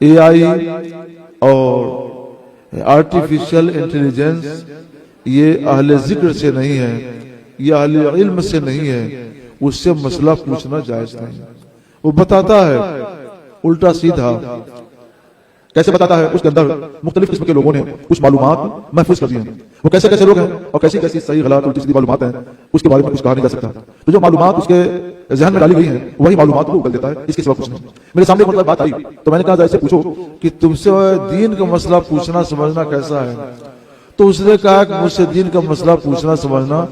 AI اور artificial intelligence یہ اہل ذکر سے نہیں ہے، یہ اہل علم سے نہیں ہے، اس سے مسئلہ پوچھنا جائز نہیں۔ وہ بتاتا ہے الٹا سیدھا۔ کیسے بتاتا ہے؟ اس کے اندر مختلف قسم کے لوگوں نے کچھ معلومات محفوظ کر دی ہیں۔ وہ کیسے کیسے لوگ ہیں اور کیسی کیسی صحیح غلط الٹی سیدھی معلومات ہیں، اس کے بارے میں کچھ کہا نہیں جا سکتا۔ تو جو معلومات اس کے ذہن میں ڈالی گئی ہیں وہی معلومات کو اگل دیتا ہے، اس کے سوا کچھ نہیں۔ میرے سامنے مطلب بات آئی تو میں نے کہا ایسے پوچھو کہ تم سے دین کا مسئلہ پوچھنا سمجھنا کیسا ہے؟ تو اس نے کہا کہ مجھ سے دین کا مسئلہ پوچھنا سمجھنا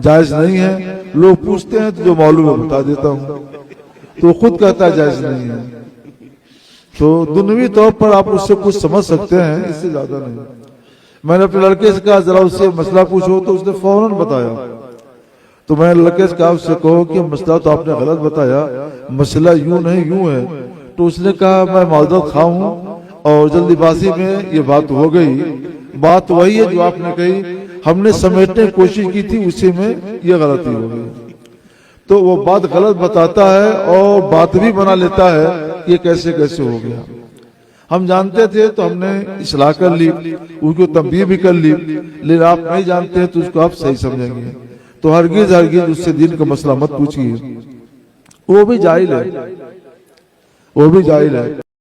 جائز نہیں ہے، لوگ پوچھتے ہیں تو جو معلوم ہے بتا دیتا ہوں، تو خود کہتا ہے جائز نہیں ہے۔ تو دنیوی طور پر آپ اس سے کچھ سمجھ سکتے ہیں، اس سے زیادہ نہیں۔ میں نے اپنے لڑکے سے کہا ذرا اس سے مسئلہ پوچھو، تو اس نے فوراً بتایا۔ تو میں نے لڑکے سے کہا اس سے کہو کہ مسئلہ تو آپ نے غلط بتایا، مسئلہ یوں نہیں یوں ہے۔ تو اس نے کہا میں معذرت خواہ ہوں اور جلدی بازی میں یہ بات ہو گئی، بات وہی ہے جو آپ نے کہی، ہم نے سمیٹنے کی کوشش کی تھی، اسی میں یہ غلطی ہو گئی۔ تو وہ بات غلط بتاتا ہے اور بات بھی بنا لیتا ہے کہ یہ کیسے کیسے ہو گیا۔ ہم جانتے تھے تو ہم نے اصلاح کر لی، اس کو تنبیہ بھی کر لی، لیکن آپ نہیں جانتے تو اس کو آپ صحیح سمجھیں گے۔ تو ہرگز ہرگز اس سے دین کا مسئلہ مت پوچھیے، وہ بھی جاہل ہے، وہ بھی جاہل ہے۔